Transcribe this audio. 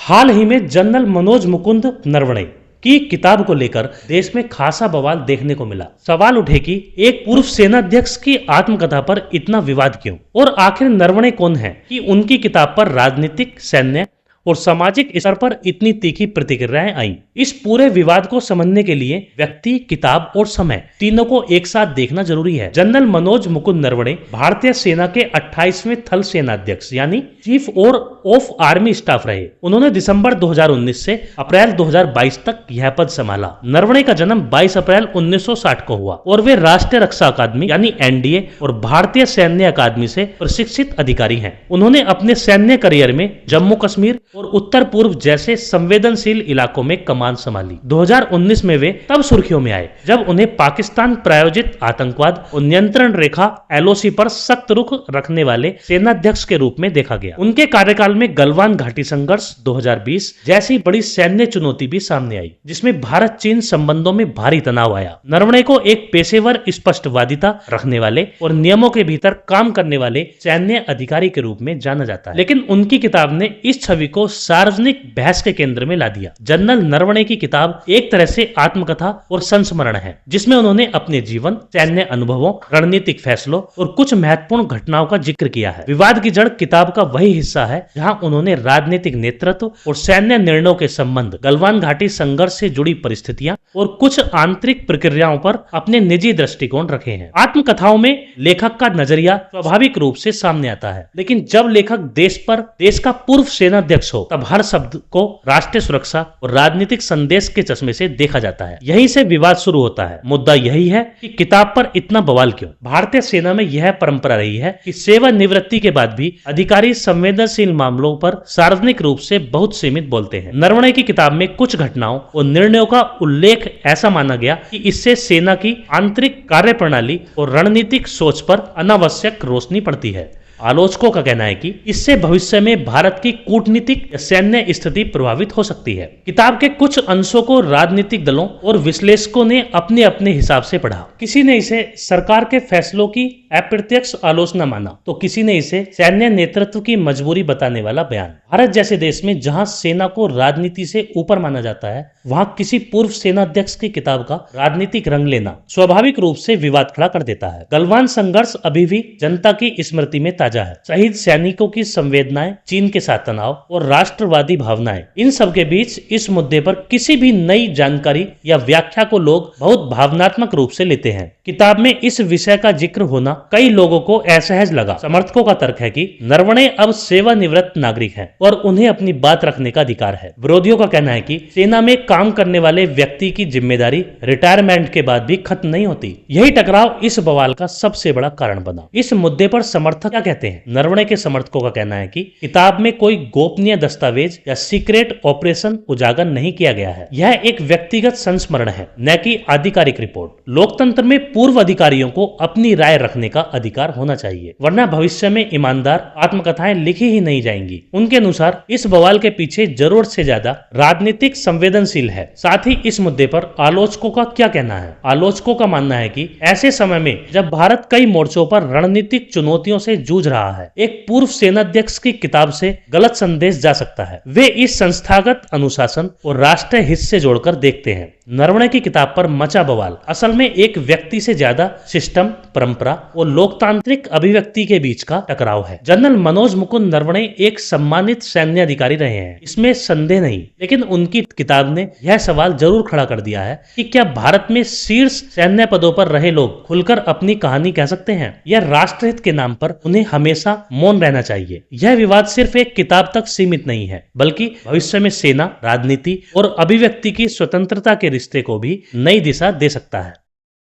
हाल ही में जनरल मनोज मुकुंद नरवणे की किताब को लेकर देश में खासा बवाल देखने को मिला। सवाल उठे कि एक पूर्व सेनाध्यक्ष की आत्मकथा पर इतना विवाद क्यों, और आखिर नरवणे कौन है कि उनकी किताब पर राजनीतिक, सैन्य और सामाजिक स्तर पर इतनी तीखी प्रतिक्रियाएं आई। इस पूरे विवाद को समझने के लिए व्यक्ति, किताब और समय तीनों को एक साथ देखना जरूरी है। जनरल मनोज मुकुंद नरवणे भारतीय सेना के 28वें थल सेनाध्यक्ष यानी चीफ ऑफ आर्मी स्टाफ रहे। उन्होंने दिसंबर 2019 से अप्रैल 2022 तक यह पद संभाला। नरवणे का जन्म 22 अप्रैल 1960 को हुआ और वे राष्ट्रीय रक्षा अकादमी यानी एनडीए और भारतीय सैन्य अकादमी से प्रशिक्षित अधिकारी हैं। उन्होंने अपने सैन्य करियर में जम्मू कश्मीर और उत्तर पूर्व जैसे संवेदनशील इलाकों में कमान संभाली। 2019 में वे तब सुर्खियों में आए जब उन्हें पाकिस्तान प्रायोजित आतंकवाद और नियंत्रण रेखा एलओसी पर सख्त रुख रखने वाले सेनाध्यक्ष के रूप में देखा गया। उनके कार्यकाल में गलवान घाटी संघर्ष 2020 जैसी बड़ी सैन्य चुनौती भी सामने आई, जिसमें भारत चीन संबंधों में भारी तनाव आया। नरवणे को एक पेशेवर, स्पष्टवादिता रखने वाले और नियमों के भीतर काम करने वाले सैन्य अधिकारी के रूप में जाना जाता है, लेकिन उनकी किताब ने इस छवि को सार्वजनिक बहस के केंद्र में ला दिया। जनरल नरवणे की किताब एक तरह से आत्मकथा और संस्मरण है, जिसमें उन्होंने अपने जीवन, सैन्य अनुभवों, रणनीतिक फैसलों और कुछ महत्वपूर्ण घटनाओं का जिक्र किया है। विवाद की जड़ किताब का वही हिस्सा है जहां उन्होंने राजनीतिक नेतृत्व और सैन्य निर्णयों के संबंध, गलवान घाटी संघर्ष से जुड़ी परिस्थितियां और कुछ आंतरिक प्रक्रियाओं पर अपने निजी दृष्टिकोण रखे हैं। आत्मकथाओं में लेखक का नजरिया स्वाभाविक रूप से सामने आता है, लेकिन जब लेखक देश का पूर्व सेनाध्यक्ष हो तब हर शब्द को राष्ट्रीय सुरक्षा और राजनीतिक संदेश के चश्मे से देखा जाता है। यहीं से विवाद शुरू होता है। मुद्दा यही है कि किताब पर इतना बवाल क्यों। भारतीय सेना में यह परंपरा रही है कि सेवानिवृत्ति के बाद भी अधिकारी संवेदनशील मामलों पर सार्वजनिक रूप से बहुत सीमित बोलते हैं। नरवणे की किताब में कुछ घटनाओं और निर्णयों का उल्लेख ऐसा माना गया कि इससे सेना की आंतरिक कार्यप्रणाली और रणनीतिक सोच पर अनावश्यक रोशनी पड़ती है। आलोचकों का कहना है कि इससे भविष्य में भारत की कूटनीतिक या सैन्य स्थिति प्रभावित हो सकती है। किताब के कुछ अंशों को राजनीतिक दलों और विश्लेषकों ने अपने अपने हिसाब से पढ़ा। किसी ने इसे सरकार के फैसलों की अप्रत्यक्ष आलोचना माना, तो किसी ने इसे सैन्य नेतृत्व की मजबूरी बताने वाला बयान। भारत जैसे देश में जहां सेना को राजनीति से ऊपर माना जाता है, वहां किसी पूर्व सेनाध्यक्ष की किताब का राजनीतिक रंग लेना स्वाभाविक रूप से विवाद खड़ा कर देता है। गलवान संघर्ष अभी भी जनता की स्मृति में ताजा है। शहीद सैनिकों की संवेदनाएं, चीन के साथ तनाव और राष्ट्रवादी भावनाएं, इन सब के बीच इस मुद्दे पर किसी भी नई जानकारी या व्याख्या को लोग बहुत भावनात्मक रूप से लेते हैं। किताब में इस विषय का जिक्र होना कई लोगों को असहज लगा। समर्थकों का तर्क है कि नरवणे अब सेवानिवृत्त नागरिक हैं और उन्हें अपनी बात रखने का अधिकार है। विरोधियों का कहना है कि सेना में काम करने वाले व्यक्ति की जिम्मेदारी रिटायरमेंट के बाद भी खत्म नहीं होती। यही टकराव इस बवाल का सबसे बड़ा कारण बना। इस मुद्दे पर समर्थक क्या कहते हैं? नरवणे के समर्थकों का कहना है कि किताब में कोई गोपनीय दस्तावेज या सीक्रेट ऑपरेशन उजागर नहीं किया गया है। यह एक व्यक्तिगत संस्मरण है, न कि आधिकारिक रिपोर्ट। लोकतंत्र में पूर्व अधिकारियों को अपनी राय रखने का अधिकार होना चाहिए, वरना भविष्य में ईमानदार आत्मकथाएं लिखी ही नहीं जाएंगी। उनके अनुसार इस बवाल के पीछे जरूरत से ज्यादा राजनीतिक संवेदनशील है। साथ ही इस मुद्दे पर आलोचकों का क्या कहना है? आलोचकों का मानना है कि ऐसे समय में जब भारत कई मोर्चों पर रणनीतिक चुनौतियों से जूझ रहा है, एक पूर्व सेनाध्यक्ष की किताब से गलत संदेश जा सकता है। वे इस संस्थागत अनुशासन और राष्ट्रीय हित से जोड़कर देखते हैं। नरवणे की किताब पर मचा बवाल असल में एक व्यक्ति से ज्यादा सिस्टम, परंपरा और लोकतांत्रिक अभिव्यक्ति के बीच का टकराव है। जनरल मनोज मुकुंद नरवणे एक सम्मानित सैन्य अधिकारी रहे हैं, इसमें संदेह नहीं, लेकिन उनकी किताब ने यह सवाल जरूर खड़ा कर दिया है कि क्या भारत में शीर्ष सैन्य पदों पर रहे लोग खुलकर अपनी कहानी कह सकते हैं, या राष्ट्रहित के नाम पर उन्हें हमेशा मौन रहना चाहिए? यह विवाद सिर्फ एक किताब तक सीमित नहीं है, बल्कि भविष्य में सेना, राजनीति और अभिव्यक्ति की स्वतंत्रता के रिश्ते को भी नई दिशा दे सकता है।